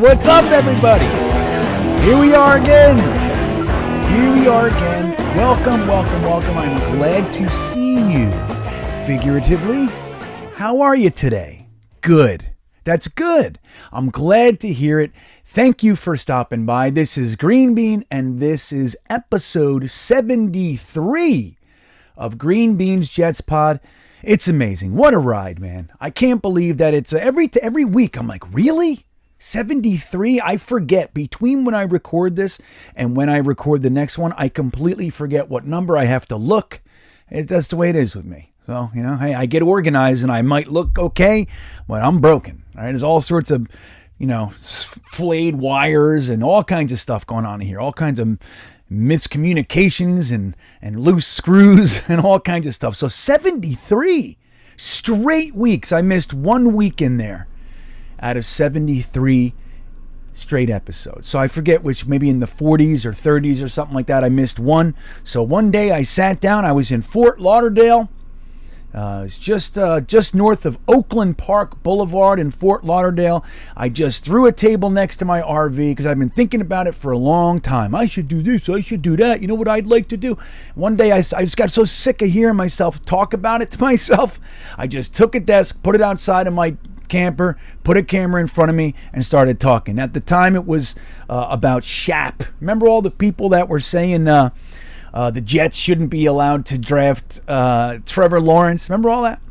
What's up, everybody? Here we are again. Welcome. I'm glad to see you. Figuratively, how are you today? Good. That's good. I'm glad to hear it. Thank you for stopping by. This is Green Bean, and this is episode 73 of Greenbean's Jets Pod. It's amazing. What a ride, man. I can't believe that it's every week. I'm like, really? 73? I forget. Between when I record this and when I record the next one, I completely forget what number I have to look. That's the way it is with me. So, hey, I get organized and I might look okay, but I'm broken. All right, there's all sorts of, flayed wires and all kinds of stuff going on here. All kinds of miscommunications and loose screws and all kinds of stuff. So 73 straight weeks. I missed 1 week in there out of 73 straight episodes. So I forget which, maybe in the 40s or 30s or something like that. I missed one. So one day I sat down. I was in Fort Lauderdale. It's just north of Oakland Park Boulevard in Fort Lauderdale. I just threw a table next to my RV because I've been thinking about it for a long time. I should do this. I should do that. You know what I'd like to do? One day I just got so sick of hearing myself talk about it to myself. I just took a desk, put it outside of my camper, put a camera in front of me, and started talking. At the time, it was about Shap. Remember all the people that were saying the Jets shouldn't be allowed to draft Trevor Lawrence? Remember all that?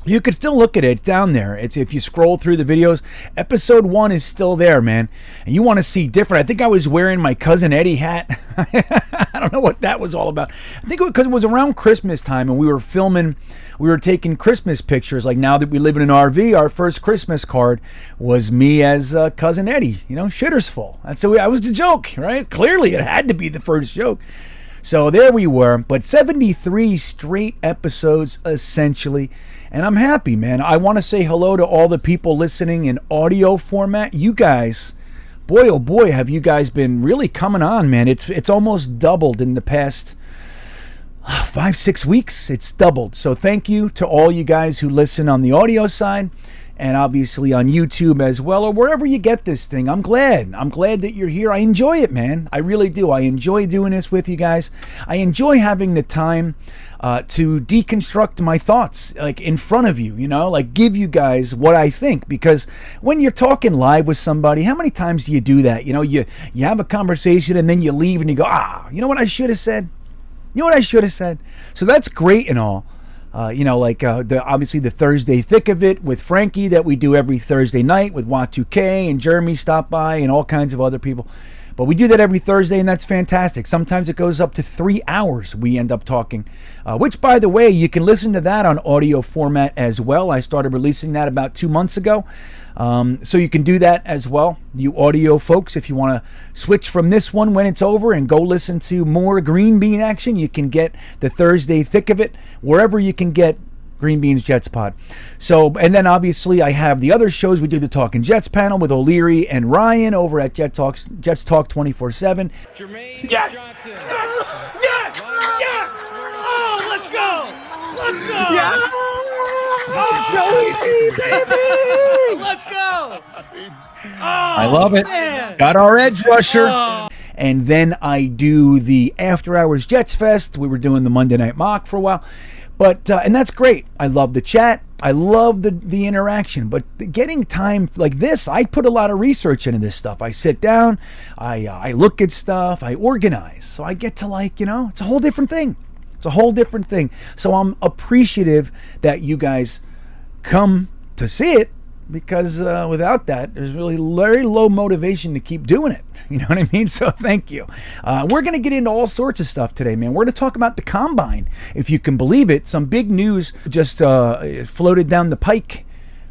You could still look at it. It's down there. It's if you scroll through the videos. Episode 1 is still there, man. And you want to see different. I think I was wearing my Cousin Eddie hat. I don't know what that was all about. I think because it was around Christmas time and we were filming. We were taking Christmas pictures. Like now that we live in an RV, our first Christmas card was me as Cousin Eddie. Shitters full. That's the way. I was the joke, right? Clearly, it had to be the first joke. So there we were. But 73 straight episodes, essentially. And I'm happy, man. I want to say hello to all the people listening in audio format. You guys, boy, oh boy, have you guys been really coming on, man. It's almost doubled in the past 5-6 weeks. It's doubled. So thank you to all you guys who listen on the audio side and obviously on YouTube as well, or wherever you get this thing. I'm glad that you're here. I enjoy it, man. I really do. I enjoy doing this with you guys. I enjoy having the time to deconstruct my thoughts, like in front of you, like give you guys what I think. Because when you're talking live with somebody, how many times do you do that? You have a conversation and then you leave and you go, you know what I should have said? So that's great and all. Obviously the Thursday Thick of It with Frankie that we do every Thursday night with Wat2K and Jeremy stop by and all kinds of other people. But we do that every Thursday, and that's fantastic. Sometimes it goes up to 3 hours we end up talking, which, by the way, you can listen to that on audio format as well. I started releasing that about 2 months ago. So you can do that as well, you audio folks. If you want to switch from this one when it's over and go listen to more Green Bean action, you can get the Thursday Thick of It wherever you can get Greenbean's Jets Pod. So, and then obviously I have the other shows. We do the Talking Jets panel with O'Leary and Ryan over at Jets Talk 24/7. Jermaine Johnson. Yes! Oh, let's go! Yeah! Oh, Joey, baby! Let's go! I love it. Man. Got our edge rusher. And then I do the After Hours Jets Fest. We were doing the Monday Night Mock for a while. But and that's great. I love the chat. I love the interaction. But getting time like this, I put a lot of research into this stuff. I sit down, I look at stuff, I organize. So I get to it's a whole different thing. So I'm appreciative that you guys come to see it, because without that, there's really very low motivation to keep doing it. You know what I mean? So thank you. We're going to get into all sorts of stuff today, man. We're going to talk about the Combine, if you can believe it. Some big news just floated down the pike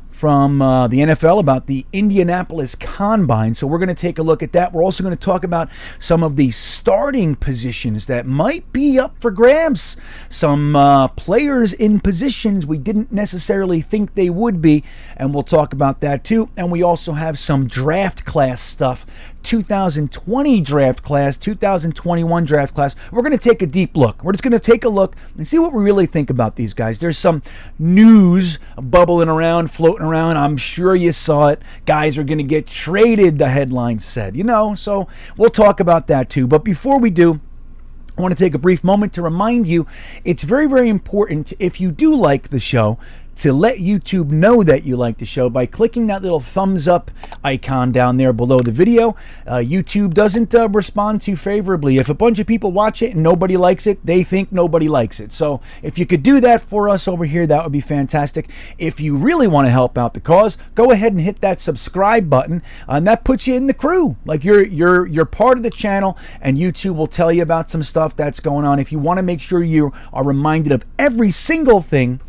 from the NFL about the Indianapolis Combine. So we're going to take a look at that. We're also going to talk about some of the starting positions that might be up for grabs. Some players in positions we didn't necessarily think they would be, and we'll talk about that too. And we also have some draft class stuff 2020 draft class, 2021 draft class. We're going to take a deep look. We're just going to take a look and see what we really think about these guys. There's some news bubbling around, floating around. I'm sure you saw it. Guys are going to get traded, the headline said. So we'll talk about that too. But before we do, I want to take a brief moment to remind you it's very, very important, if you do like the show, to let YouTube know that you like the show by clicking that little thumbs up icon down there below the video. YouTube doesn't respond too favorably. If a bunch of people watch it and nobody likes it, they think nobody likes it. So if you could do that for us over here, that would be fantastic. If you really want to help out the cause, go ahead and hit that subscribe button, and that puts you in the crew. Like you're part of the channel, and YouTube will tell you about some stuff that's going on. If you want to make sure you are reminded of every single thing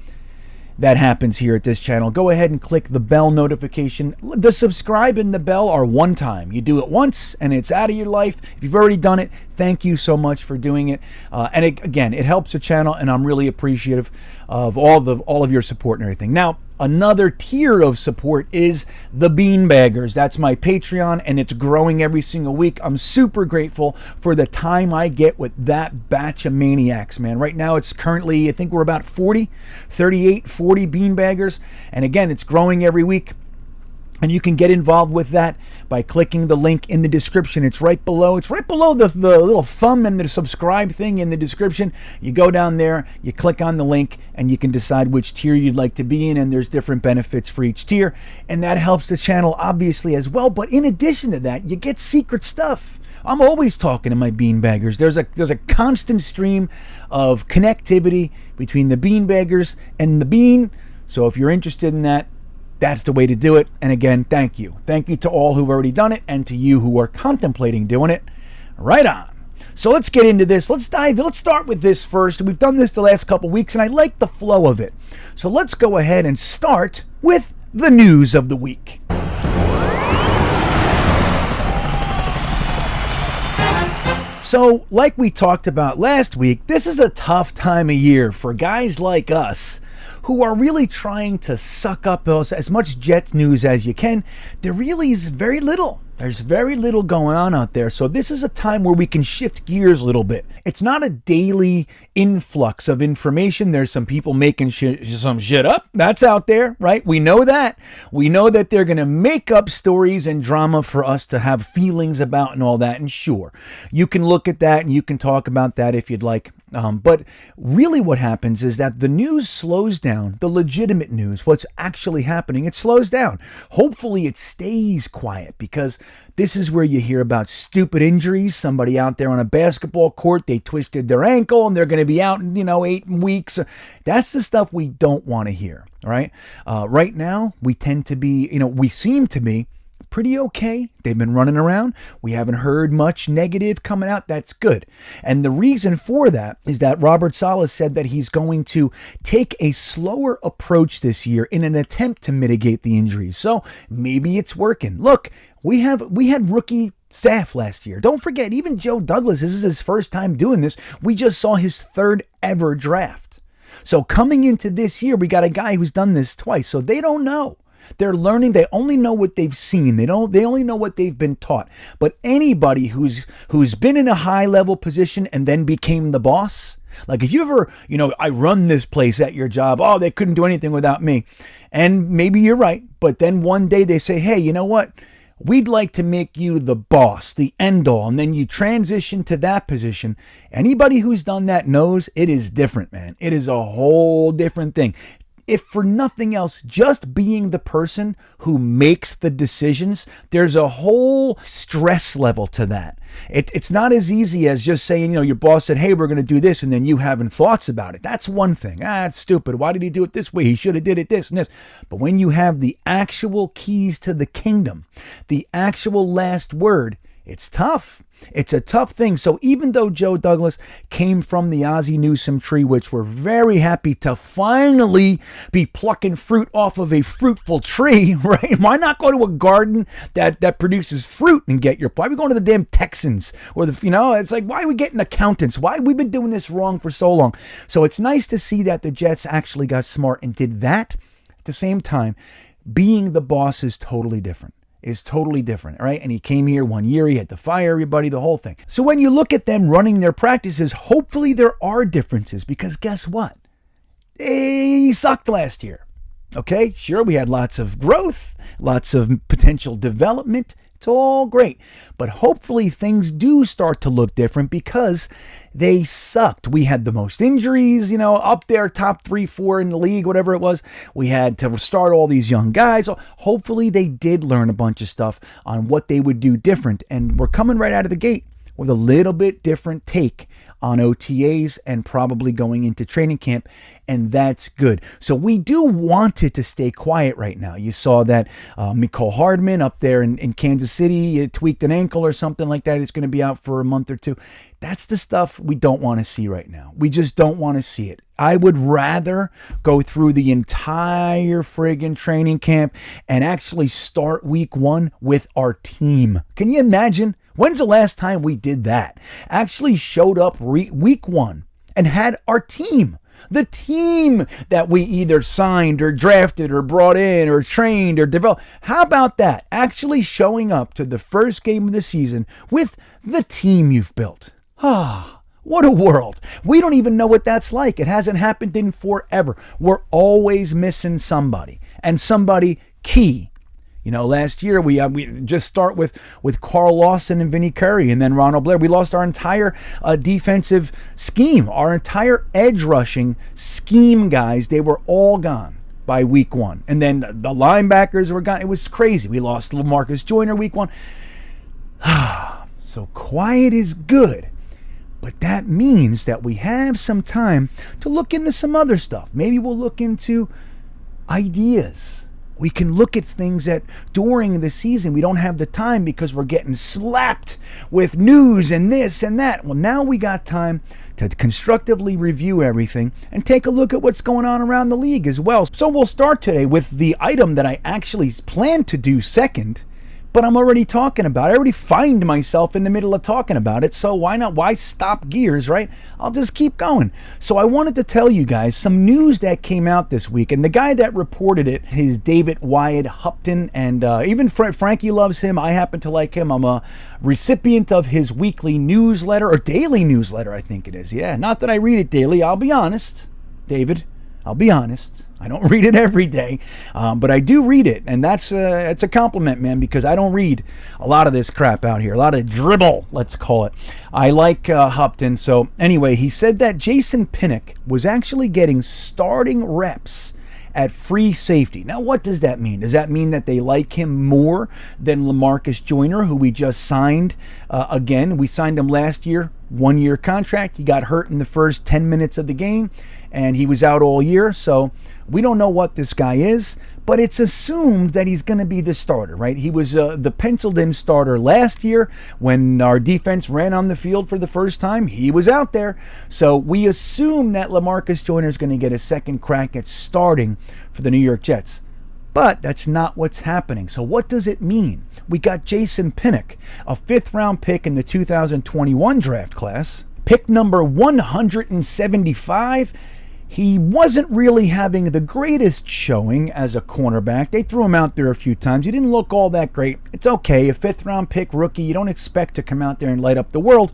that happens here at this channel, go ahead and click the bell notification. The subscribe and the bell are one time. You do it once and it's out of your life. If you've already done it, thank you so much for doing it. Again, it helps the channel, and I'm really appreciative of all of your support and everything. Now, another tier of support is the Beanbaggers. That's my Patreon, and it's growing every single week. I'm super grateful for the time I get with that batch of maniacs, man. Right now, it's currently, I think we're about 40 Beanbaggers. And again, it's growing every week. And you can get involved with that by clicking the link in the description. It's right below. It's right below the little thumb and the subscribe thing in the description. You go down there, you click on the link, and you can decide which tier you'd like to be in. And there's different benefits for each tier. And that helps the channel, obviously, as well. But in addition to that, you get secret stuff. I'm always talking to my Beanbaggers. There's a constant stream of connectivity between the Beanbaggers and the Bean. So if you're interested in that, that's the way to do it. And again, thank you. Thank you to all who've already done it, and to you who are contemplating doing it. Right on. So let's get into this. Let's start with this first. We've done this the last couple weeks, and I like the flow of it. So let's go ahead and start with the news of the week. So, like we talked about last week, this is a tough time of year for guys like us who are really trying to suck up as much Jets news as you can. There really is very little. There's very little going on out there. So this is a time where we can shift gears a little bit. It's not a daily influx of information. There's some people making some shit up. That's out there, right? We know that. We know that they're going to make up stories and drama for us to have feelings about and all that. And sure, you can look at that and you can talk about that if you'd like. But really what happens is that the news slows down, the legitimate news, what's actually happening, it slows down. Hopefully it stays quiet, because this is where you hear about stupid injuries. Somebody out there on a basketball court, they twisted their ankle and they're going to be out in, 8 weeks. That's the stuff we don't want to hear, right? Right now, we tend to be, we seem to be pretty okay. They've been running around. We haven't heard much negative coming out. That's good. And the reason for that is that Robert Saleh said that he's going to take a slower approach this year in an attempt to mitigate the injuries. So maybe it's working. Look, we had rookie staff last year. Don't forget, even Joe Douglas, this is his first time doing this. We just saw his third ever draft. So coming into this year, we got a guy who's done this twice. So they don't know. They're learning. They only know what they've seen. They only know what they've been taught. But anybody who's been in a high level position and then became the boss, like if you ever, I run this place at your job. Oh, they couldn't do anything without me. And maybe you're right. But then one day they say, hey, you know what? We'd like to make you the boss, the end all. And then you transition to that position. Anybody who's done that knows it is different, man. It is a whole different thing. If for nothing else, just being the person who makes the decisions, there's a whole stress level to that. It's not as easy as just saying, your boss said, hey, we're going to do this, and then you having thoughts about it. That's one thing. It's stupid. Why did he do it this way? He should have did it this and this. But when you have the actual keys to the kingdom, the actual last word, it's tough. It's a tough thing. So even though Joe Douglas came from the Ozzie Newsome tree, which we're very happy to finally be plucking fruit off of a fruitful tree, right? Why not go to a garden that produces fruit and get your, why are we going to the damn Texans or it's like, why are we getting accountants? Why we've been doing this wrong for so long? So it's nice to see that the Jets actually got smart and did that. At the same time, being the boss is totally different. is totally different, right? And he came here 1 year, he had to fire everybody, the whole thing. So when you look at them running their practices, hopefully there are differences, because guess what? He sucked last year. Okay, sure, we had lots of growth, lots of potential development. It's all great. But hopefully things do start to look different, because they sucked. We had the most injuries, up there, top 3, 4 in the league, whatever it was. We had to start all these young guys. Hopefully they did learn a bunch of stuff on what they would do different. And we're coming right out of the gate with a little bit different take on OTAs and probably going into training camp, and that's good. So we do want it to stay quiet right now. You saw that Mecole Hardman up there in Kansas City tweaked an ankle or something like that. It's going to be out for a month or two. That's the stuff we don't want to see right now. We just don't want to see it. I would rather go through the entire friggin' training camp and actually start week 1 with our team. Can you imagine? When's the last time we did that? Actually showed up week 1 and had our team. The team that we either signed or drafted or brought in or trained or developed. How about that? Actually showing up to the first game of the season with the team you've built. What a world. We don't even know what that's like. It hasn't happened in forever. We're always missing somebody, and somebody key. Last year we just start with Carl Lawson and Vinny Curry, and then Ronald Blair. We lost our entire defensive scheme, our entire edge rushing scheme guys. They were all gone by week 1. And then the linebackers were gone. It was crazy. We lost LaMarcus Joyner week 1. So quiet is good. But that means that we have some time to look into some other stuff. Maybe we'll look into ideas. We can look at things that during the season we don't have the time because we're getting slapped with news and this and that. Well, now we got time to constructively review everything and take a look at what's going on around the league as well. So we'll start today with the item that I actually planned to do second, but I'm already talking about it. I already find myself in the middle of talking about it, so why not? Why stop gears, right? I'll just keep going. So I wanted to tell you guys some news that came out this week, and the guy that reported it is David Wyatt Hupton, and even Frankie loves him. I happen to like him. I'm a recipient of his weekly newsletter, or daily newsletter, I think it is. Yeah, not that I read it daily. I'll be honest, David. I'll be honest. I don't read it every day, but I do read it, and it's a compliment, man, because I don't read a lot of this crap out here, a lot of dribble, let's call it. I like Hupton. So anyway, he said that Jason Pinnock was actually getting starting reps at free safety. Now, what does that mean? Does that mean that they like him more than LaMarcus Joyner, who we just signed again? We signed him last year, 1-year contract. He got hurt in the first 10 minutes of the game, and he was out all year. So we don't know what this guy is, but it's assumed that he's going to be the starter, right? He was the penciled-in starter last year when our defense ran on the field for the first time. He was out there. So we assume that LaMarcus Joyner is going to get a second crack at starting for the New York Jets. But that's not what's happening. So what does it mean? We got Jason Pinnock, a 5th-round pick in the 2021 draft class, pick number 175. He wasn't really having the greatest showing as a cornerback. They threw him out there a few times. He didn't look all that great. It's okay, a 5th-round pick rookie. You don't expect to come out there and light up the world.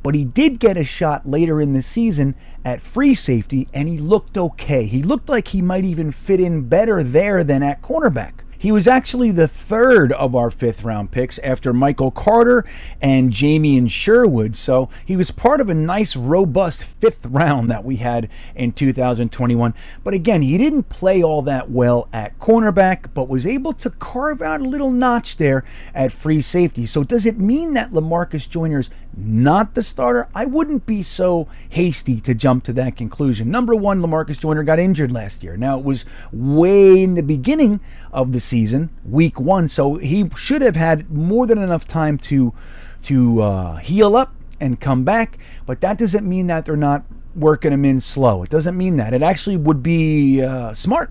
But he did get a shot later in the season at free safety, and he looked okay. He looked like he might even fit in better there than at cornerback. He was actually the 3rd of our 5th-round picks after Michael Carter and Jamie Sherwood. So he was part of a nice, robust 5th round that we had in 2021. But again, he didn't play all that well at cornerback, but was able to carve out a little notch there at free safety. So does it mean that LaMarcus Joyner's not the starter? I wouldn't be so hasty to jump to that conclusion. Number one, LaMarcus Joyner got injured last year. Now, it was way in the beginning of the season, week 1, so he should have had more than enough time to heal up and come back, but that doesn't mean that they're not working him in slow. It doesn't mean that. It actually would be smart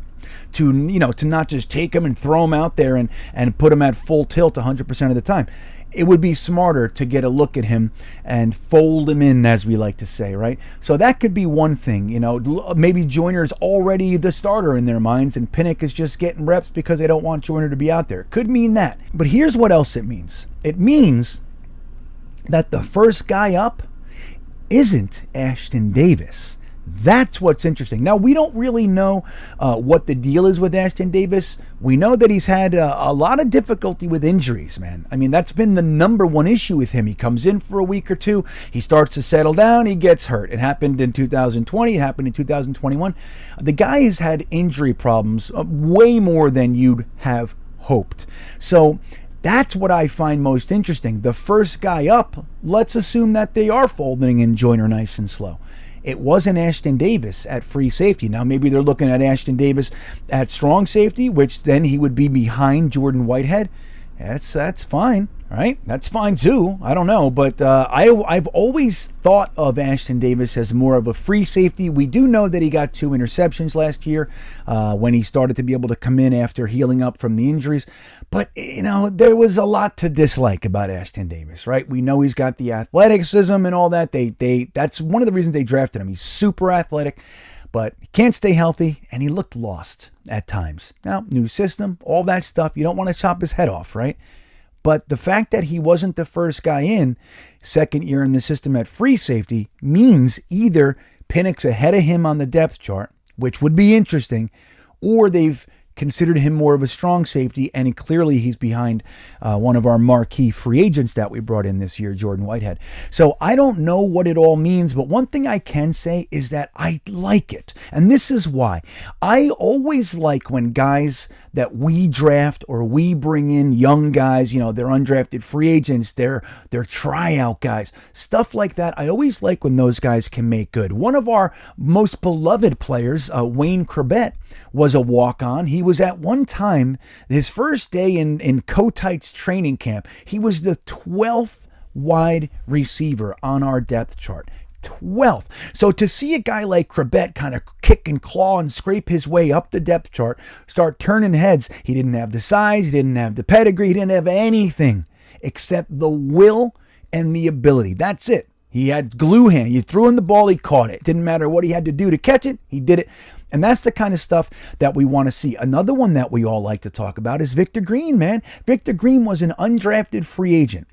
to not just take him and throw him out there and put him at full tilt 100% of the time. it would be smarter to get a look at him and fold him in, as we like to say, right? So that could be one thing, maybe Joyner's already the starter in their minds and Pinnock is just getting reps because they don't want Joyner to be out there. Could mean that. But here's what else it means. It means that the first guy up isn't Ashton Davis. That's what's interesting. Now, we don't really know what the deal is with Ashton Davis. We know that he's had a lot of difficulty with injuries, man. I mean, that's been the number one issue with him. He comes in for a week or two, he starts to settle down, he gets hurt. It happened in 2020, it happened in 2021. The guy has had injury problems way more than you'd have hoped. So that's what I find most interesting. The first guy up, let's assume that they are folding in Joyner nice and slow. It wasn't Ashton Davis at free safety. Now, maybe they're looking at Ashton Davis at strong safety, which then he would be behind Jordan Whitehead. That's fine, right? That's fine too. I don't know, but I've always thought of Ashton Davis as more of a free safety. We do know that he got 2 interceptions last year when he started to be able to come in after healing up from the injuries. But, there was a lot to dislike about Ashton Davis, right? We know he's got the athleticism and all that. That's one of the reasons they drafted him. He's super athletic, but he can't stay healthy, and he looked lost at times. Now, new system, all that stuff, you don't want to chop his head off, right? But the fact that he wasn't the first guy in, second year in the system at free safety, means either Pinnock's ahead of him on the depth chart, which would be interesting, or they've considered him more of a strong safety, and clearly he's behind one of our marquee free agents that we brought in this year, Jordan Whitehead. So I don't know what it all means, but one thing I can say is that I like it. And this is why. I always like when guys that we draft or we bring in, young guys, they're undrafted free agents, they're tryout guys, stuff like that. I always like when those guys can make good. One of our most beloved players, Wayne Corbett, was a walk-on. He was at one time, his first day in Kotite's training camp, he was the 12th wide receiver on our depth chart. 12th. So to see a guy like Corbett kind of kick and claw and scrape his way up the depth chart, start turning heads, he didn't have the size, he didn't have the pedigree, he didn't have anything except the will and the ability. That's it. He had glue hand. You threw him the ball, he caught it. Didn't matter what he had to do to catch it, he did it. And that's the kind of stuff that we want to see. Another one that we all like to talk about is Victor Green, man. Victor Green was an undrafted free agent.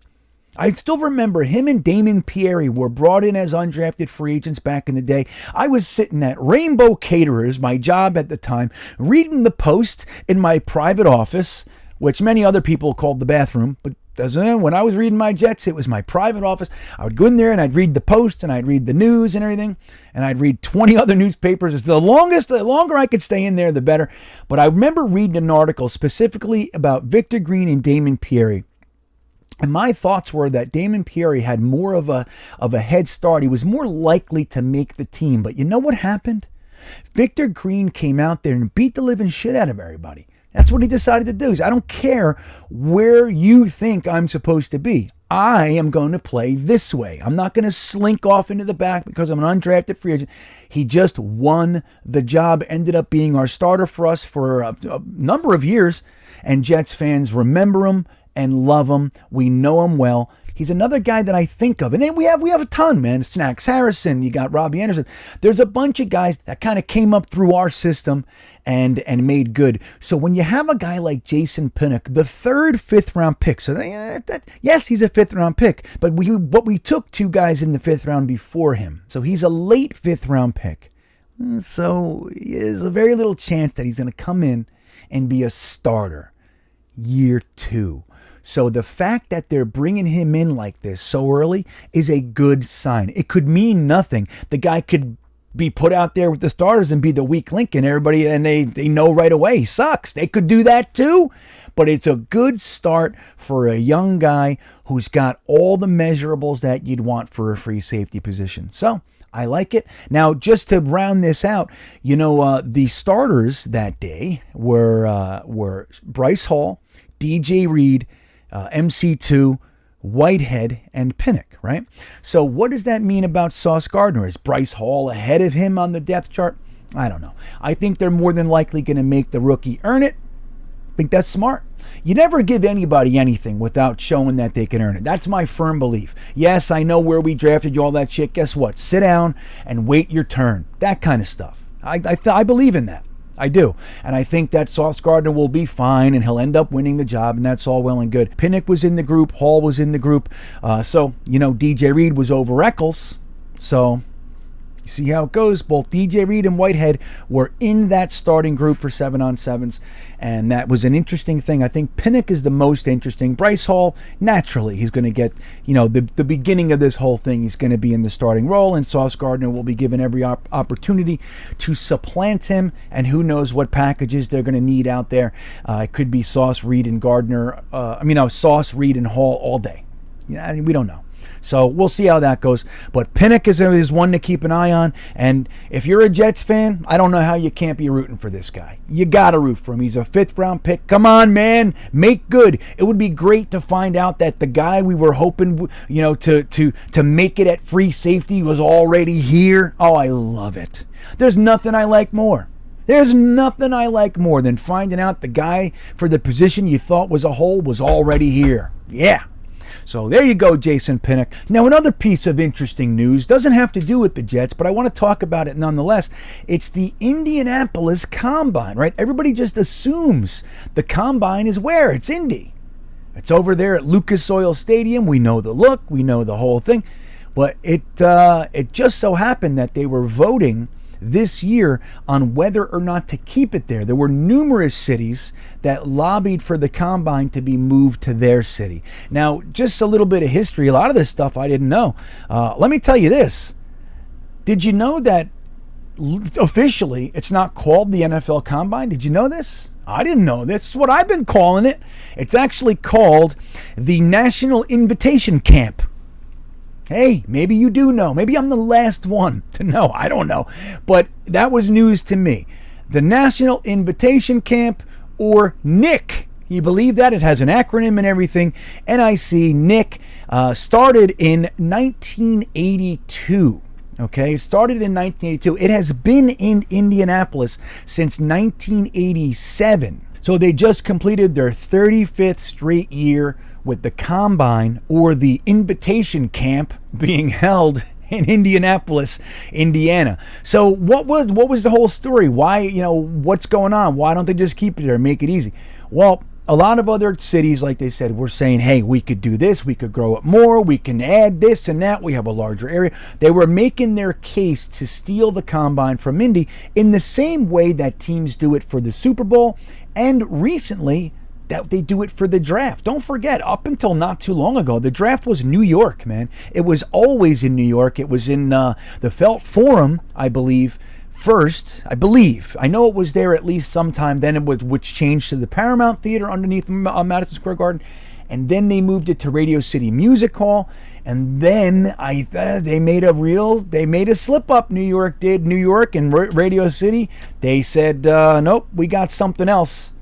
I still remember him and Damon Pierre were brought in as undrafted free agents back in the day. I was sitting at Rainbow Caterers, my job at the time, reading the Post in my private office, which many other people called the bathroom, but when I was reading my Jets, it was my private office. I would go in there and I'd read the Post and I'd read the news and everything, and I'd read 20 other newspapers. It's the longer I could stay in there, the better. But I remember reading an article specifically about Victor Green and Damon Pierre. And my thoughts were that Damon Pierre had more of a head start. He was more likely to make the team. But you know what happened? Victor Green came out there and beat the living shit out of everybody. That's what he decided to do. I don't care where you think I'm supposed to be. I am going to play this way. I'm not going to slink off into the back because I'm an undrafted free agent. He just won the job, ended up being our starter for us for a number of years. And Jets fans remember him and love him. We know him well. He's another guy that I think of. And then we have a ton, man. Snacks Harrison, you got Robbie Anderson. There's a bunch of guys that kind of came up through our system and made good. So when you have a guy like Jason Pinnock, the third 5th round pick, so yes, he's a 5th round pick, but we took 2 guys in the 5th round before him. So he's a late 5th round pick. So there's a very little chance that he's going to come in and be a starter year 2. So the fact that they're bringing him in like this so early is a good sign. It could mean nothing. The guy could be put out there with the starters and be the weak link, and everybody, and they know right away he sucks. They could do that too. But it's a good start for a young guy who's got all the measurables that you'd want for a free safety position. So I like it. Now, just to round this out, the starters that day were Bryce Hall, DJ Reed, MC2, Whitehead, and Pinnock, right? So what does that mean about Sauce Gardner? Is Bryce Hall ahead of him on the depth chart? I don't know. I think they're more than likely going to make the rookie earn it. I think that's smart. You never give anybody anything without showing that they can earn it. That's my firm belief. Yes, I know where we drafted you, all that shit. Guess what? Sit down and wait your turn. That kind of stuff. I believe in that. I do. And I think that Sauce Gardner will be fine and he'll end up winning the job, and that's all well and good. Pinnock was in the group. Hall was in the group. So, DJ Reed was over Eccles. So, you see how it goes. Both DJ Reed and Whitehead were in that starting group for 7-on-7s, and that was an interesting thing. I think Pinnock is the most interesting. Bryce Hall, naturally, he's going to get, the beginning of this whole thing. He's going to be in the starting role, and Sauce Gardner will be given every opportunity to supplant him, and who knows what packages they're going to need out there. It could be Sauce, Reed, and Gardner. Sauce, Reed, and Hall all day. We don't know. So we'll see how that goes. But Pinnock is one to keep an eye on. And if you're a Jets fan, I don't know how you can't be rooting for this guy. You got to root for him. He's a 5th round pick. Come on, man. Make good. It would be great to find out that the guy we were hoping, to make it at free safety was already here. Oh, I love it. There's nothing I like more. There's nothing I like more than finding out the guy for the position you thought was a hole was already here. Yeah. So there you go, Jason Pinnock. Now, another piece of interesting news doesn't have to do with the Jets, but I want to talk about it nonetheless. It's the Indianapolis Combine, right? Everybody just assumes the Combine is where? It's Indy. It's over there at Lucas Oil Stadium. We know the look. We know the whole thing. But it just so happened that they were voting this year on whether or not to keep it there. There were numerous cities that lobbied for the Combine to be moved to their city. Now, just a little bit of history. A lot of this stuff I didn't know. Let me tell you this. Did you know that officially it's not called the NFL Combine? Did you know this? I didn't know this. It's what I've been calling it. It's actually called the National Invitation Camp. Hey, maybe you do know. Maybe I'm the last one to know. I don't know. But that was news to me. The National Invitation Camp, or NIC. You believe that? It has an acronym and everything. NIC, NIC, started in 1982. Okay, it started in 1982. It has been in Indianapolis since 1987. So they just completed their 35th straight year with the Combine, or the Invitation Camp, being held in Indianapolis, Indiana. So what was the whole story? Why, what's going on? Why don't they just keep it there and make it easy? Well, a lot of other cities, like they said, were saying, hey, we could do this, we could grow it more, we can add this and that, we have a larger area. They were making their case to steal the Combine from Indy in the same way that teams do it for the Super Bowl, and recently that they do it for the draft. Don't forget, up until not too long ago, the draft was New York, man. It was always in New York. It was in the Felt Forum, I believe, first. I believe. I know it was there at least sometime. Then it was, which changed to the Paramount Theater underneath Madison Square Garden. And then they moved it to Radio City Music Hall. And then they made a slip up. New York did. New York and Radio City. They said, nope, we got something else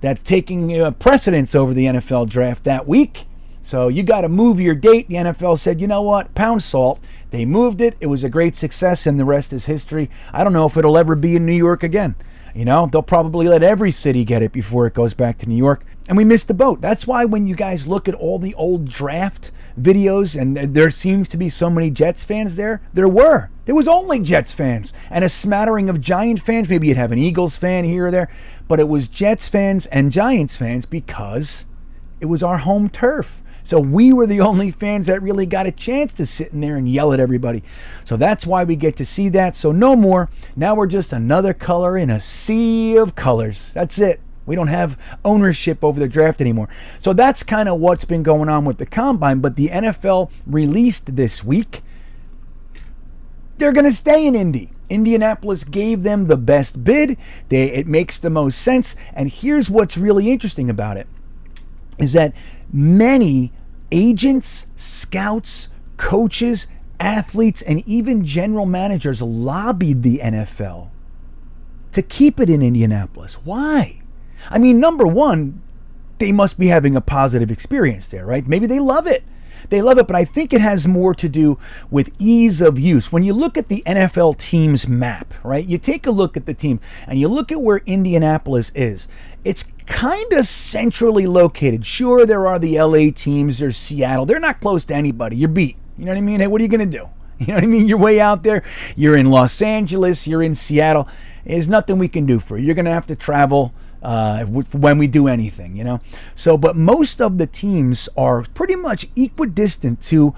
that's taking precedence over the NFL draft that week. So you got to move your date. The NFL said, you know what, pound salt. They moved it. It was a great success, and the rest is history. I don't know if it'll ever be in New York again. They'll probably let every city get it before it goes back to New York. And we missed the boat. That's why when you guys look at all the old draft videos, and there seems to be so many Jets fans there was only Jets fans and a smattering of Giant fans. Maybe you'd have an Eagles fan here or there, but it was Jets fans and Giants fans because it was our home turf. So we were the only fans that really got a chance to sit in there and yell at everybody. So that's why we get to see that. So no more. Now we're just another color in a sea of colors. That's it. We don't have ownership over the draft anymore. So that's kind of what's been going on with the Combine. But the NFL released this week, they're going to stay in Indy. Indianapolis gave them the best bid. It makes the most sense. And here's what's really interesting about it, is that many agents, scouts, coaches, athletes, and even general managers lobbied the NFL to keep it in Indianapolis. Why? I mean, number one, they must be having a positive experience there, right? Maybe they love it. They love it, but I think it has more to do with ease of use. When you look at the NFL team's map, right? You take a look at the team and you look at where Indianapolis is. It's kind of centrally located. Sure, there are the LA teams, there's Seattle. They're not close to anybody. You're beat. You know what I mean? Hey, what are you going to do? You know what I mean? You're way out there. You're in Los Angeles. You're in Seattle. There's nothing we can do for you. You're going to have to travel when we do anything, you know. So, but most of the teams are pretty much equidistant to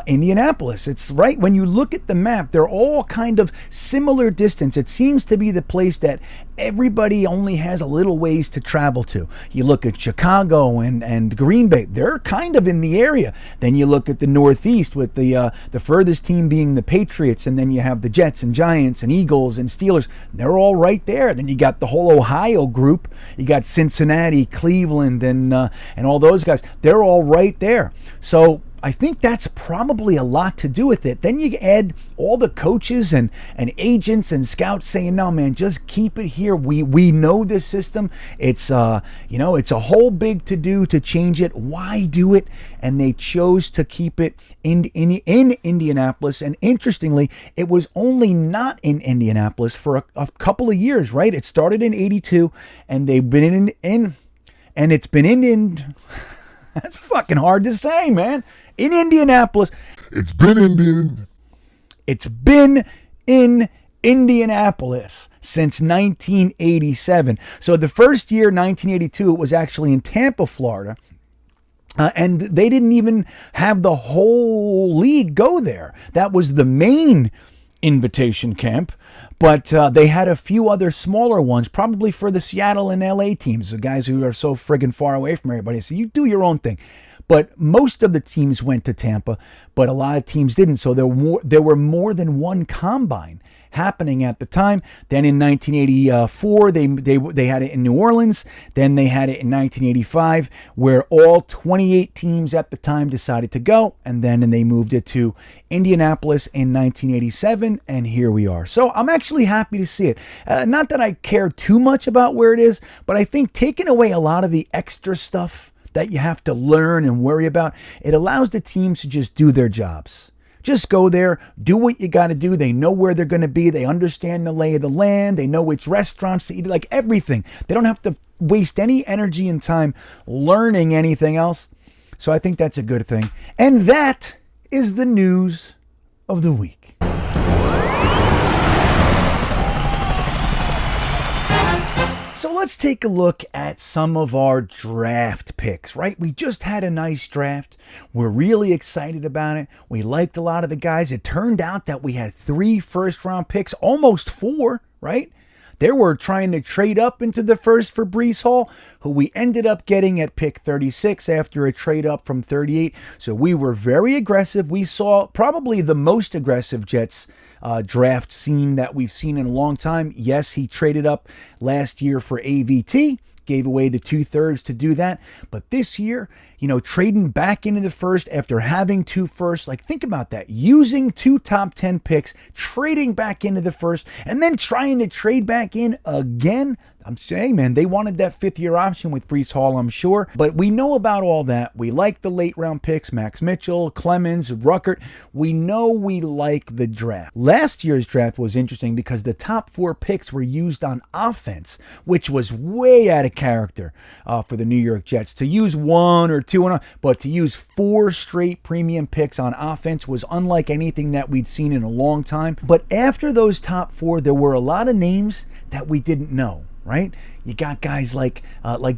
Indianapolis. It's right when you look at the map, they're all kind of similar distance. It seems to be the place that everybody only has a little ways to travel to. You look at Chicago and Green Bay, they're kind of in the area. Then you look at the Northeast with the furthest team being the Patriots, and then you have the Jets and Giants and Eagles and Steelers. They're all right there. Then you got the whole Ohio group. You got Cincinnati, Cleveland, and all those guys. They're all right there. So I think that's probably a lot to do with it. Then you add all the coaches and agents and scouts saying, no, man, just keep it here. We know this system. It's it's a whole big to-do to change it. Why do it? And they chose to keep it in Indianapolis. And interestingly, it was only not in Indianapolis for a couple of years, right? It started in 82, and they've been and it's been in that's fucking hard to say, man. In Indianapolis. It's been in Indianapolis since 1987. So the first year, 1982, it was actually in Tampa, Florida. And they didn't even have the whole league go there. That was the main invitation camp. But they had a few other smaller ones, probably for the Seattle and LA teams, the guys who are so friggin' far away from everybody. So you do your own thing. But most of the teams went to Tampa, but a lot of teams didn't. So there were more than one combine happening at the time. Then in 1984, they had it in New Orleans. Then they had it in 1985, where all 28 teams at the time decided to go. And then they moved it to Indianapolis in 1987, and here we are. So I'm actually happy to see it. Not that I care too much about where it is, but I think taking away a lot of the extra stuff that you have to learn and worry about, it allows the teams to just do their jobs. Just go there, do what you got to do. They know where they're going to be. They understand the lay of the land. They know which restaurants to eat, like everything. They don't have to waste any energy and time learning anything else. So I think that's a good thing. And that is the news of the week. So let's take a look at some of our draft picks, right? We just had a nice draft. We're really excited about it. We liked a lot of the guys. It turned out that we had 3 first-round picks, almost 4, right? They were trying to trade up into the first for Bryce Hall, who we ended up getting at pick 36 after a trade up from 38. So we were very aggressive. We saw probably the most aggressive Jets draft scene that we've seen in a long time. Yes, he traded up last year for AVT. Gave away the 2/3 to do that. But this year, trading back into the first after having 2 firsts, like think about that. Using 2 top 10 picks, trading back into the first, and then trying to trade back in again. I'm saying, man, they wanted that 5th-year option with Bryce Hall, I'm sure. But we know about all that. We like the late-round picks, Max Mitchell, Clemens, Ruckert. We know we like the draft. Last year's draft was interesting because the top 4 picks were used on offense, which was way out of character for the New York Jets. To use 1 or 2, but to use 4 straight premium picks on offense was unlike anything that we'd seen in a long time. But after those top 4, there were a lot of names that we didn't know. Right? You got guys like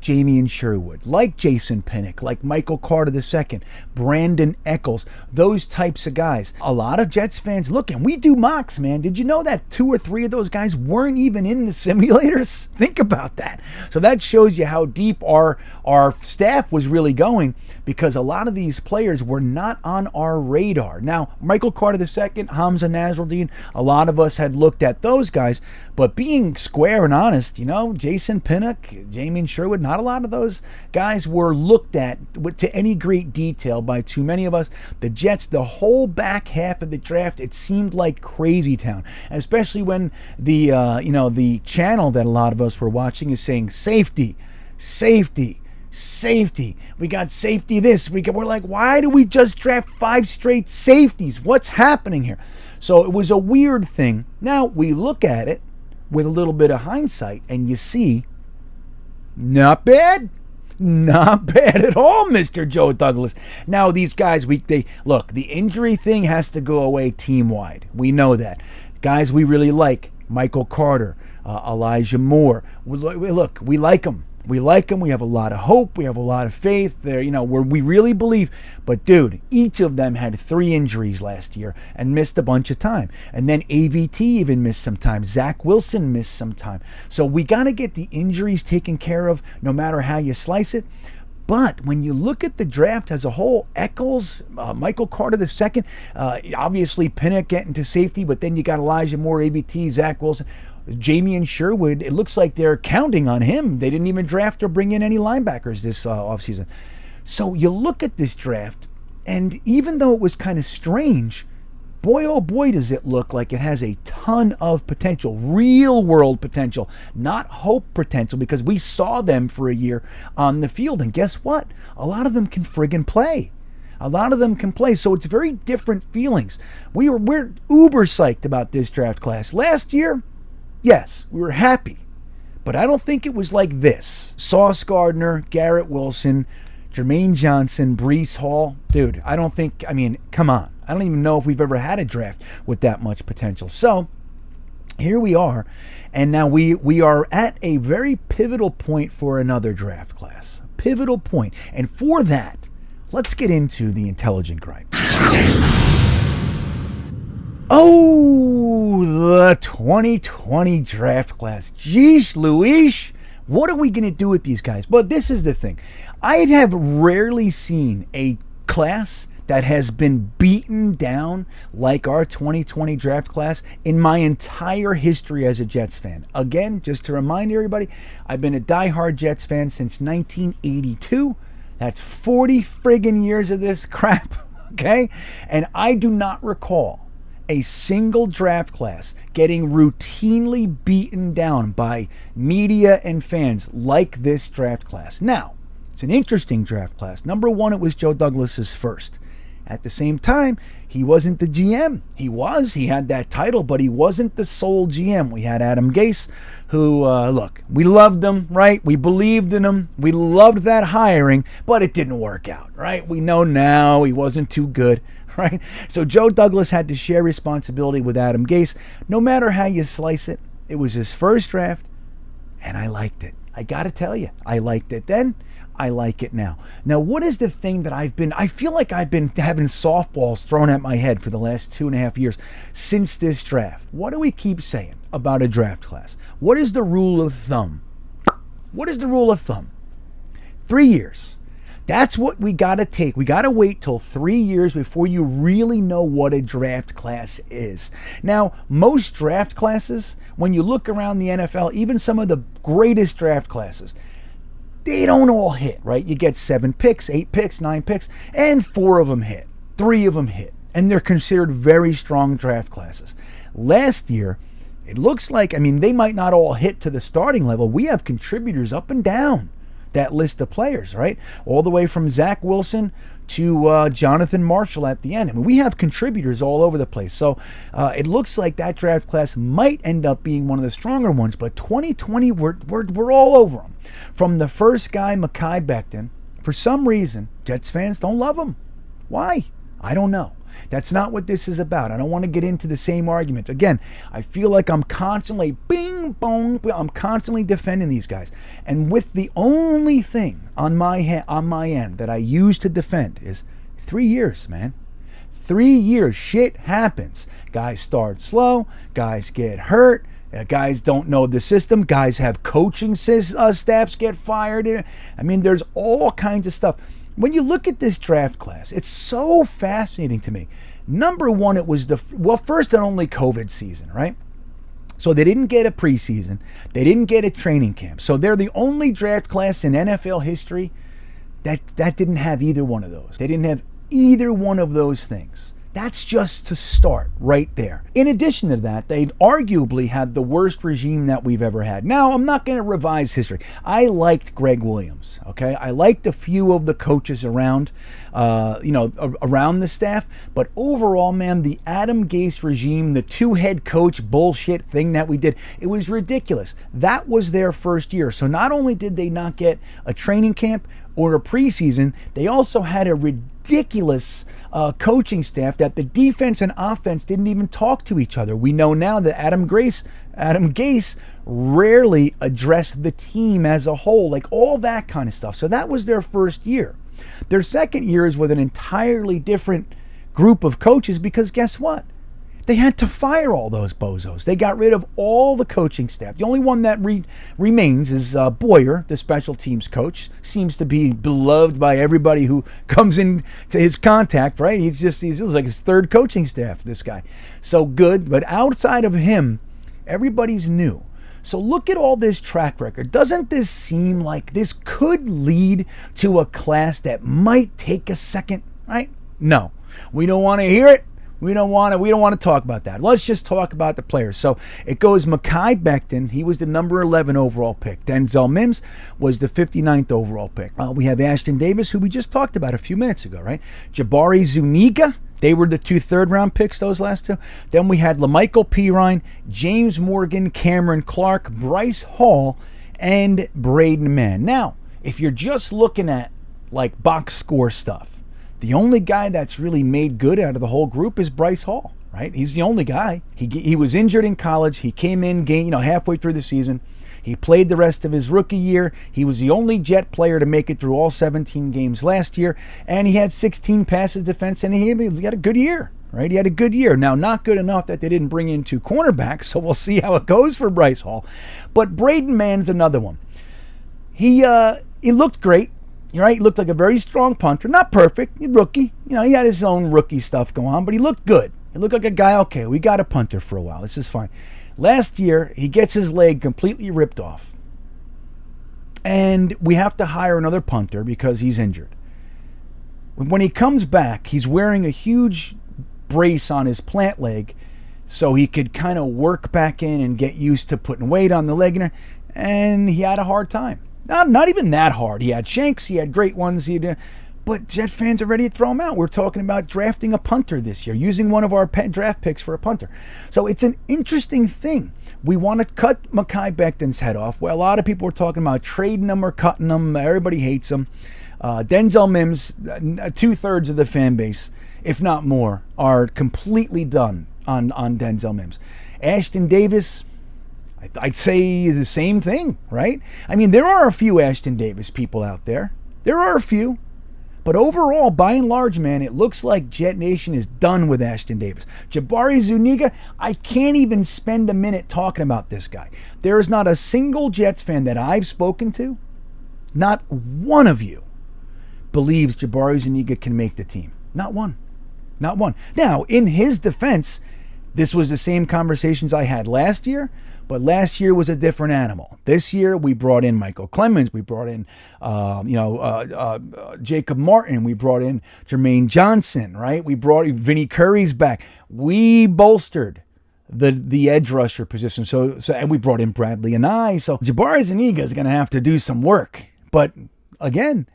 Jamie Sherwood, like Jason Pinnock, like Michael Carter II, Brandon Eccles, those types of guys. A lot of Jets fans, look, and we do mocks, man. Did you know that 2 or 3 of those guys weren't even in the simulators? Think about that. So that shows you how deep our staff was really going, because a lot of these players were not on our radar. Now, Michael Carter II, Hamza Nasruddin, a lot of us had looked at those guys, but being square and honest, Jason Pinnock, Jamie Sherwood, not a lot of those guys were looked at to any great detail by too many of us. The Jets, the whole back half of the draft, it seemed like crazy town, especially when the channel that a lot of us were watching is saying safety, safety, safety. We got safety this. We're like, why do we just draft 5 straight safeties? What's happening here? So it was a weird thing. Now we look at it with a little bit of hindsight and you see, not bad. Not bad at all, Mr. Joe Douglas. Now these guys, look, the injury thing has to go away team-wide. We know that. Guys we really like, Michael Carter, Elijah Moore. Look, we like them. We like them. We have a lot of hope. We have a lot of faith. There, where we really believe. But dude, each of them had 3 injuries last year and missed a bunch of time. And then AVT even missed some time. Zach Wilson missed some time. So we got to get the injuries taken care of, no matter how you slice it. But when you look at the draft as a whole, Eccles, Michael Carter II, obviously Pinnock getting to safety, but then you got Elijah Moore, AVT, Zach Wilson. Jamie Sherwood, it looks like they're counting on him. They didn't even draft or bring in any linebackers this offseason. So you look at this draft, and even though it was kind of strange, boy, oh boy, does it look like it has a ton of potential, real world potential, not hope potential, because we saw them for a year on the field. And guess what? A lot of them can friggin' play. A lot of them can play, so it's very different feelings. We're uber psyched about this draft class. Last year, yes, we were happy, but I don't think it was like this. Sauce Gardner, Garrett Wilson, Jermaine Johnson, Bryce Hall. Dude, come on. I don't even know if we've ever had a draft with that much potential. So here we are, and now we are at a very pivotal point for another draft class. Pivotal point. And for that, let's get into the intelligent gripe. Oh, the 2020 draft class. Jeez Louise, what are we going to do with these guys? But this is the thing. I have rarely seen a class that has been beaten down like our 2020 draft class in my entire history as a Jets fan. Again, just to remind everybody, I've been a diehard Jets fan since 1982. That's 40 friggin' years of this crap, okay? And I do not recall a single draft class getting routinely beaten down by media and fans like this draft class. Now, it's an interesting draft class. Number one, it was Joe Douglas's first. At the same time, he wasn't the GM. He had that title, but he wasn't the sole GM. We had Adam Gase, who, look, we loved him, right? We believed in him. We loved that hiring, but it didn't work out, right? We know now he wasn't too good, right? So Joe Douglas had to share responsibility with Adam Gase. No matter how you slice it, it was his first draft, and I liked it. I got to tell you, I liked it then. I like it now. Now, what is the thing that I feel like I've been having softballs thrown at my head for the last 2.5 years since this draft. What do we keep saying about a draft class? What is the rule of thumb? What is the rule of thumb? 3 years. That's what we got to take. We got to wait till 3 years before you really know what a draft class is. Now, most draft classes, when you look around the NFL, even some of the greatest draft classes, they don't all hit, right? You get 7 picks, 8 picks, 9 picks, and 4 of them hit. 3 of them hit. And they're considered very strong draft classes. Last year, it looks like, they might not all hit to the starting level. We have contributors up and down that list of players, right? All the way from Zach Wilson to Jonathan Marshall at the end. We have contributors all over the place. So it looks like that draft class might end up being one of the stronger ones. But 2020, we're all over them. From the first guy, Mekhi Becton, for some reason, Jets fans don't love him. Why? I don't know. That's not what this is about. I don't want to get into the same argument. Again, I feel like I'm constantly I'm constantly defending these guys. And with the only thing on my end that I use to defend is 3 years, man. 3 years, shit happens. Guys start slow, guys get hurt, guys don't know the system, guys have coaching staffs get fired. There's all kinds of stuff. When you look at this draft class, it's so fascinating to me. Number one, it was first and only COVID season, right? So they didn't get a preseason. They didn't get a training camp. So they're the only draft class in NFL history that didn't have either one of those. They didn't have either one of those things. That's just to start right there. In addition to that, they arguably had the worst regime that we've ever had. Now, I'm not going to revise history. I liked Greg Williams, okay? I liked a few of the coaches around, around the staff. But overall, man, the Adam Gase regime, the two-head coach bullshit thing that we did, it was ridiculous. That was their first year. So not only did they not get a training camp or a preseason, they also had a ridiculous coaching staff that the defense and offense didn't even talk to each other. We know now that Adam Gase rarely addressed the team as a whole, like all that kind of stuff. So that was their first year. Their second year is with an entirely different group of coaches because guess what? They had to fire all those bozos. They got rid of all the coaching staff. The only one that remains is Boyer, the special teams coach. Seems to be beloved by everybody who comes in to his contact, right? He's like his third coaching staff, this guy. So good, but outside of him, everybody's new. So look at all this track record. Doesn't this seem like this could lead to a class that might take a second, right? No, we don't want to hear it. We don't want to talk about that. Let's just talk about the players. So it goes Mekhi Becton. He was the number 11 overall pick. Denzel Mims was the 59th overall pick. We have Ashton Davis, who we just talked about a few minutes ago, right? Jabari Zuniga. They were the 2 third-round picks, those last two. Then we had LaMichael Pirine, James Morgan, Cameron Clark, Bryce Hall, and Braden Mann. Now, if you're just looking at like box score stuff, the only guy that's really made good out of the whole group is Bryce Hall, right? He's the only guy. He was injured in college. He came in, halfway through the season. He played the rest of his rookie year. He was the only Jet player to make it through all 17 games last year, and he had 16 passes defense, and he had a good year, right? He had a good year. Now, not good enough that they didn't bring in 2 cornerbacks, so we'll see how it goes for Bryce Hall. But Braden Mann's another one. He looked great. Right, he looked like a very strong punter. Not perfect, rookie. He had his own rookie stuff going on, but he looked good. He looked like a guy, okay, we got a punter for a while. This is fine. Last year, he gets his leg completely ripped off. And we have to hire another punter because he's injured. When he comes back, he's wearing a huge brace on his plant leg so he could kind of work back in and get used to putting weight on the leg. And he had a hard time. Not even that hard. He had shanks. He had great ones. But Jet fans are ready to throw him out. We're talking about drafting a punter this year, using one of our draft picks for a punter. So it's an interesting thing. We want to cut Mekhi Becton's head off. Well, a lot of people are talking about trading him or cutting him. Everybody hates him. Denzel Mims, 2/3 of the fan base, if not more, are completely done on Denzel Mims. Ashton Davis, I'd say the same thing, right? I mean, there are a few Ashton Davis people out there. There are a few. But overall, by and large, man, it looks like Jetnation is done with Ashton Davis. Jabari Zuniga, I can't even spend a minute talking about this guy. There is not a single Jets fan that I've spoken to, not one of you, believes Jabari Zuniga can make the team. Not one. Not one. Now, in his defense, this was the same conversations I had last year, but last year was a different animal. This year, we brought in Michael Clemens. We brought in, Jacob Martin. We brought in Jermaine Johnson, right? We brought Vinny Curry's back. We bolstered the edge rusher position. So and we brought in Bradley and So Jabari Zuniga is going to have to do some work. But again,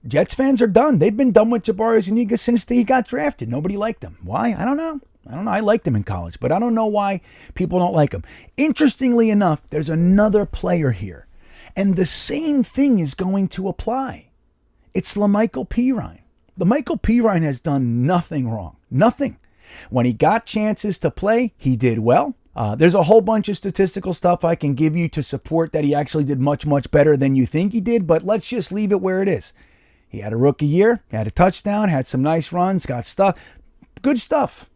Jets fans are done. They've been done with Jabari Zuniga since he got drafted. Nobody liked him. Why? I don't know. I liked him in college, but I don't know why people don't like him. Interestingly enough, there's another player here, and the same thing is going to apply. It's LaMichael Pirine. LaMichael Pirine has done nothing wrong. Nothing. When he got chances to play, he did well. There's a whole bunch of statistical stuff I can give you to support that he actually did much, much better than you think he did, but let's just leave it where it is. He had a rookie year, had a touchdown, had some nice runs, got stuff. Good stuff.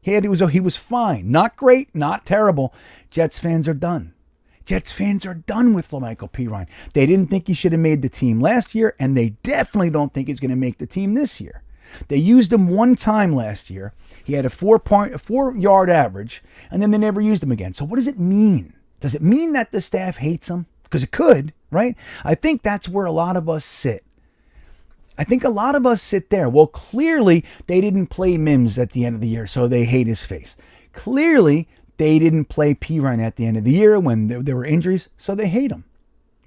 He was fine. Not great, not terrible. Jets fans are done. Jets fans are done with LaMichael Pirine. They didn't think he should have made the team last year, and they definitely don't think he's going to make the team this year. They used him one time last year. He had a 4-yard average, and then they never used him again. So what does it mean? Does it mean that the staff hates him? Because it could, right? I think that's where a lot of us sit. I think a lot of us sit there. Well, clearly they didn't play Mims at the end of the year, so they hate his face. Clearly they didn't play Pirine at the end of the year when there were injuries, so they hate him.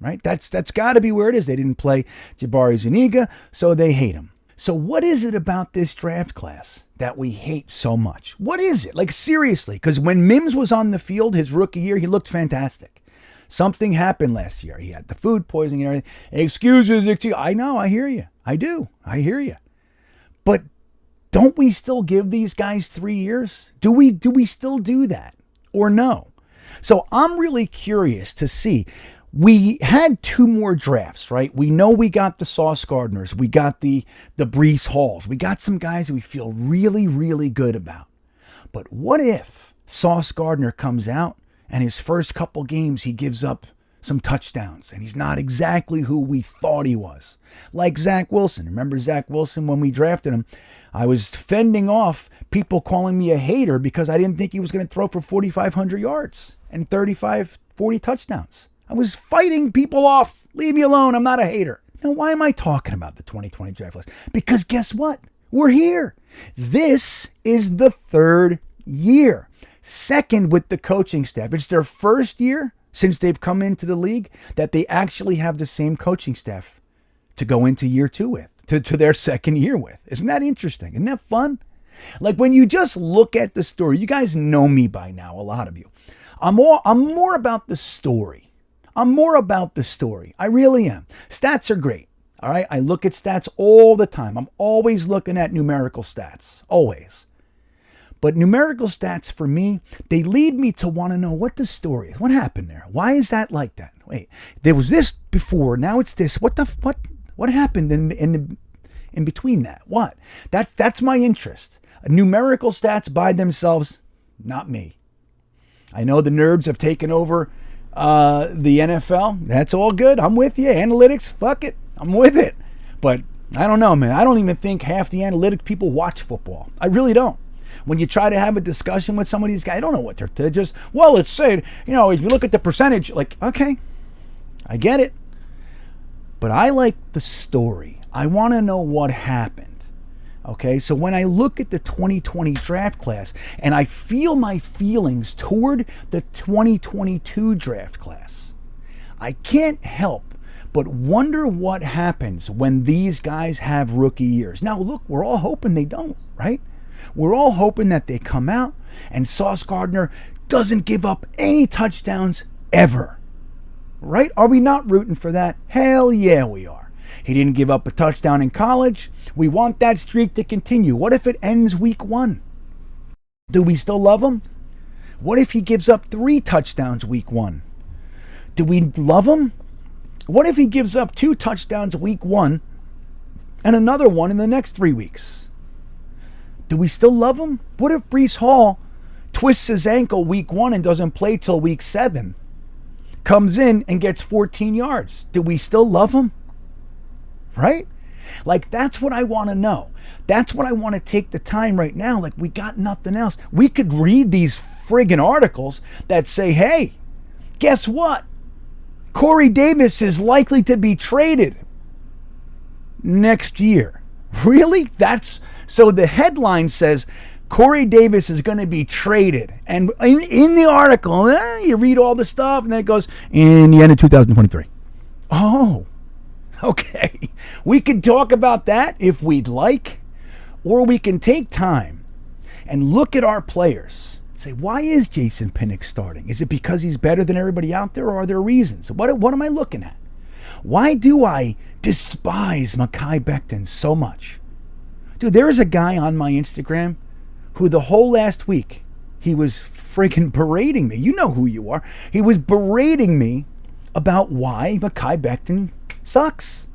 Right? That's got to be where it is. They didn't play Jabari Zuniga, so they hate him. So what is it about this draft class that we hate so much? What is it? Like, seriously, because when Mims was on the field his rookie year, he looked fantastic. Something happened last year. He had the food poisoning and everything. Excuses. I know. I hear you. I do. I hear you. But don't we still give these guys 3 years? Do we still do that or no? So I'm really curious to see. We had 2 more drafts, right? We know we got the Sauce Gardners. We got the Bryce Halls. We got some guys that we feel really, really good about. But what if Sauce Gardner comes out and his first couple games he gives up some touchdowns and he's not exactly who we thought he was? Like Zach Wilson. Remember Zach Wilson when we drafted him? I was fending off people calling me a hater because I didn't think he was going to throw for 4,500 yards and 40 touchdowns. I was fighting people off. Leave me alone. I'm not a hater. Now, why am I talking about the 2020 draft class? Because guess what? We're here. This is the 3rd year. 2nd with the coaching staff. It's their 1st year since they've come into the league that they actually have the same coaching staff to go into year 2 with, to their 2nd year with. Isn't that interesting? Isn't that fun? Like, when you just look at the story, you guys know me by now, a lot of you. I'm more about the story. I'm more about the story. I really am. Stats are great. All right. I look at stats all the time. I'm always looking at numerical stats. Always. But numerical stats for me, they lead me to want to know what the story is. What happened there? Why is that like that? Wait, there was this before. Now it's this. What happened in between that? What? That's my interest. Numerical stats by themselves, not me. I know the nerds have taken over the NFL. That's all good. I'm with you. Analytics, fuck it. I'm with it. But I don't know, man. I don't even think half the analytics people watch football. I really don't. When you try to have a discussion with some of these guys, I don't know what they're just, well, it's said, if you look at the percentage, like, okay, I get it. But I like the story. I want to know what happened. Okay, so when I look at the 2020 draft class and I feel my feelings toward the 2022 draft class, I can't help but wonder what happens when these guys have rookie years. Now, look, we're all hoping they don't, right? We're all hoping that they come out and Sauce Gardner doesn't give up any touchdowns ever, right? Are we not rooting for that? Hell yeah, we are. He didn't give up a touchdown in college. We want that streak to continue. What if it ends week 1? Do we still love him? What if he gives up 3 touchdowns week 1? Do we love him? What if he gives up 2 touchdowns week 1 and another one in the next 3 weeks? Do we still love him? What if Bryce Hall twists his ankle week 1 and doesn't play till week 7? Comes in and gets 14 yards. Do we still love him? Right? Like, that's what I want to know. That's what I want to take the time right now. Like, we got nothing else. We could read these friggin' articles that say, hey, guess what? Corey Davis is likely to be traded next year. Really? So the headline says Corey Davis is going to be traded. And in the article, you read all the stuff, and then it goes, in the end of 2023. Oh, okay. We could talk about that if we'd like, or we can take time and look at our players. Say, why is Jason Pinnock starting? Is it because he's better than everybody out there, or are there reasons? What am I looking at? Why do I despise Mekhi Becton so much? Dude, there is a guy on my Instagram who the whole last week, he was freaking berating me. You know who you are. He was berating me about why Mekhi Becton sucks.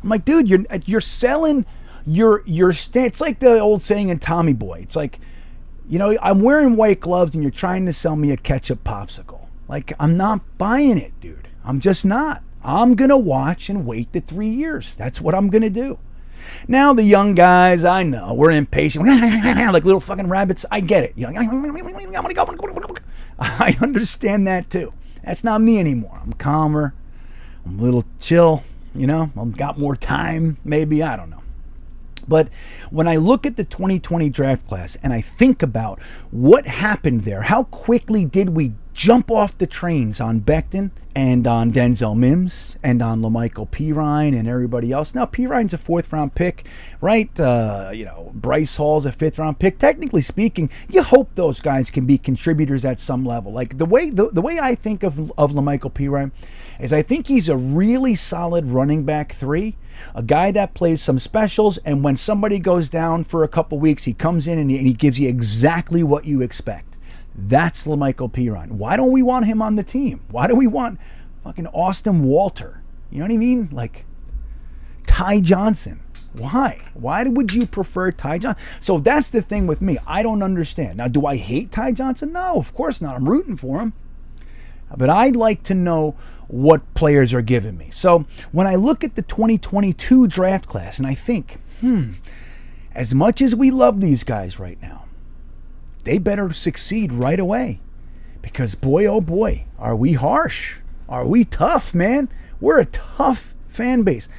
I'm like, dude, you're selling your it's like the old saying in Tommy Boy. It's like, I'm wearing white gloves and you're trying to sell me a ketchup popsicle. Like, I'm not buying it, dude. I'm just not. I'm going to watch and wait the 3 years. That's what I'm going to do. Now, the young guys, I know, we're impatient. Like little fucking rabbits. I get it. I understand that too. That's not me anymore. I'm calmer. I'm a little chill. got more time, maybe, I don't know. But when I look at the 2020 draft class and I think about what happened there, how quickly did we jump off the trains on Becton and on Denzel Mims and on LaMichael Pirine and everybody else. Now, Pirine's a 4th-round pick, right? Bryce Hall's a 5th-round pick. Technically speaking, you hope those guys can be contributors at some level. Like the way I think of LaMichael Pirine is I think he's a really solid running back 3. A guy that plays some specials, and when somebody goes down for a couple weeks, he comes in and he gives you exactly what you expect. That's LaMichael Pirine. Why don't we want him on the team? Why do we want fucking Austin Walter? You know what I mean? Like Ty Johnson. Why? Why would you prefer Ty Johnson? So that's the thing with me. I don't understand. Now, do I hate Ty Johnson? No, of course not. I'm rooting for him. But I'd like to know what players are giving me. So when I look at the 2022 draft class and I think, as much as we love these guys right now, they better succeed right away. Because boy, oh boy, are we harsh. Are we tough, man? We're a tough fan base.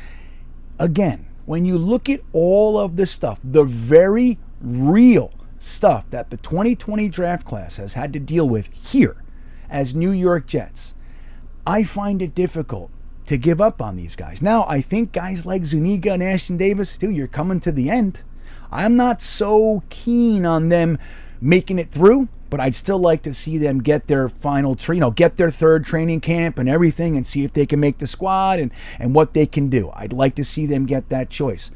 Again, when you look at all of this stuff, the very real stuff that the 2020 draft class has had to deal with here as New York Jets, I find it difficult to give up on these guys. Now, I think guys like Zuniga and Ashton Davis, still, you're coming to the end. I'm not so keen on them making it through, but I'd still like to see them get their final, get their 3rd training camp and everything and see if they can make the squad and what they can do. I'd like to see them get that choice,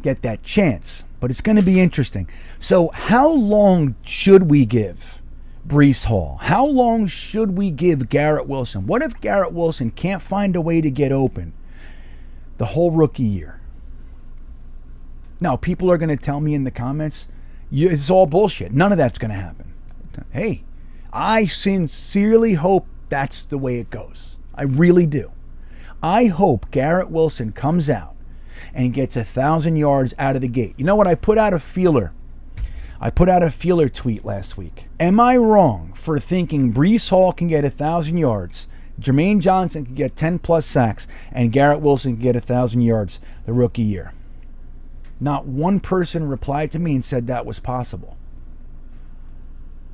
get that chance, but it's going to be interesting. So how long should we give Bryce Hall? How long should we give Garrett Wilson? What if Garrett Wilson can't find a way to get open the whole rookie year? Now, people are going to tell me in the comments, it's all bullshit. None of that's going to happen. Hey, I sincerely hope that's the way it goes. I really do. I hope Garrett Wilson comes out and gets 1,000 yards out of the gate. You know what? I put out a feeler tweet last week. Am I wrong for thinking Bryce Hall can get 1,000 yards, Jermaine Johnson can get 10 plus sacks, and Garrett Wilson can get 1,000 yards the rookie year? Not one person replied to me and said that was possible.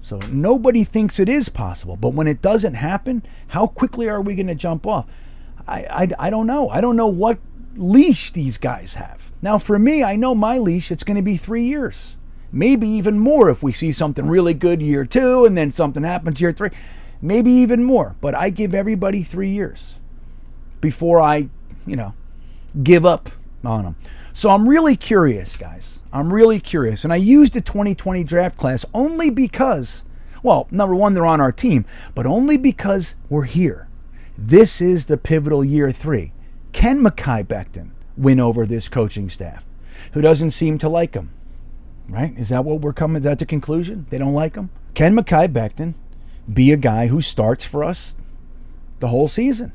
So nobody thinks it is possible. But when it doesn't happen, how quickly are we going to jump off? I don't know. I don't know what leash these guys have. Now, for me, I know my leash, it's going to be 3 years. Maybe even more if we see something really good year 2 and then something happens year 3. Maybe even more. But I give everybody 3 years before I, give up on them. So I'm really curious, guys. I'm really curious. And I used the 2020 draft class only because, well, number one, they're on our team, but only because we're here. This is the pivotal year 3. Can Mekhi Becton win over this coaching staff, who doesn't seem to like him? Right? Is that what we're coming? That's the conclusion? They don't like him? Can Mekhi Becton be a guy who starts for us the whole season?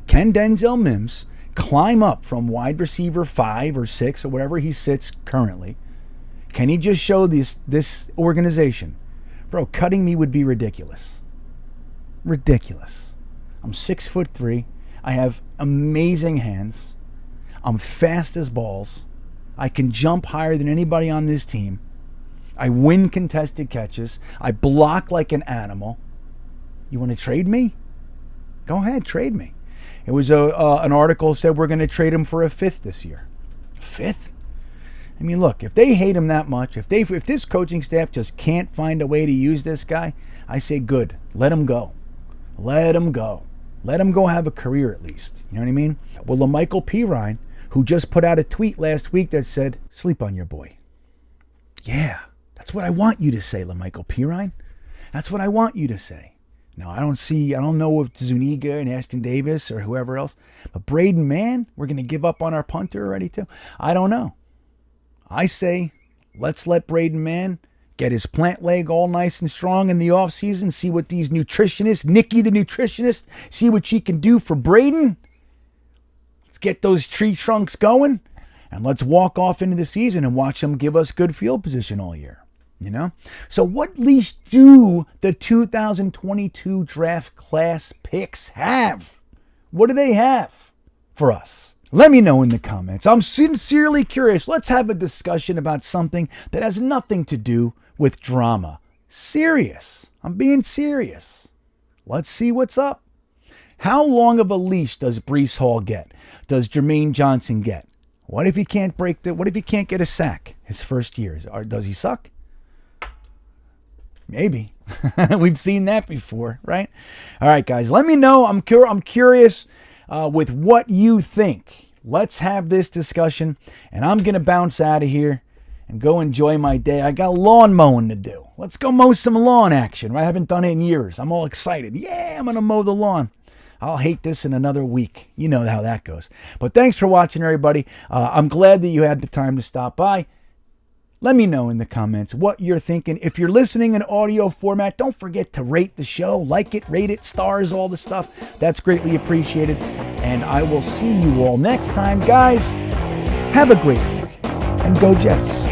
Can Denzel Mims climb up from wide receiver 5 or 6 or whatever he sits currently? Can he just show this organization? Bro, cutting me would be ridiculous. Ridiculous. I'm 6'3". I have amazing hands. I'm fast as balls. I can jump higher than anybody on this team. I win contested catches. I block like an animal. You want to trade me? Go ahead, trade me. It was an article said we're going to trade him for a 5th this year. 5th? I mean, look, if they hate him that much, if this coaching staff just can't find a way to use this guy, I say good. Let him go. Let him go. Let him go have a career at least. You know what I mean? Well, LaMichael Pirine, who just put out a tweet last week that said, sleep on your boy. Yeah, that's what I want you to say, LaMichael Pirine. That's what I want you to say. Now, I don't know if Zuniga and Ashton Davis or whoever else, but Braden Mann, we're going to give up on our punter already too? I don't know. I say, let's let Braden Mann get his plant leg all nice and strong in the offseason, see what these nutritionists, Nikki the nutritionist, see what she can do for Braden. Let's get those tree trunks going, and let's walk off into the season and watch them give us good field position all year. You know? So what leash do the 2022 draft class picks have? What do they have? for us? Let me know in the comments. I'm sincerely curious. Let's have a discussion about something that has nothing to do with drama. Serious. I'm being serious. Let's see what's up. How long of a leash does Bryce Hall get? Does Jermaine Johnson get? What if he can't get a sack his first year? Does he suck? Maybe. We've seen that before, right? All right, guys, let me know. I'm curious with what you think. Let's have this discussion, and I'm going to bounce out of here and go enjoy my day. I got lawn mowing to do. Let's go mow some lawn action. I haven't done it in years. I'm all excited. Yeah, I'm going to mow the lawn. I'll hate this in another week. You know how that goes. But thanks for watching, everybody. I'm glad that you had the time to stop by. Let me know in the comments what you're thinking. If you're listening in audio format, don't forget to rate the show, like it, rate it, stars, all the stuff. That's greatly appreciated. And I will see you all next time. Guys, have a great week and go Jets.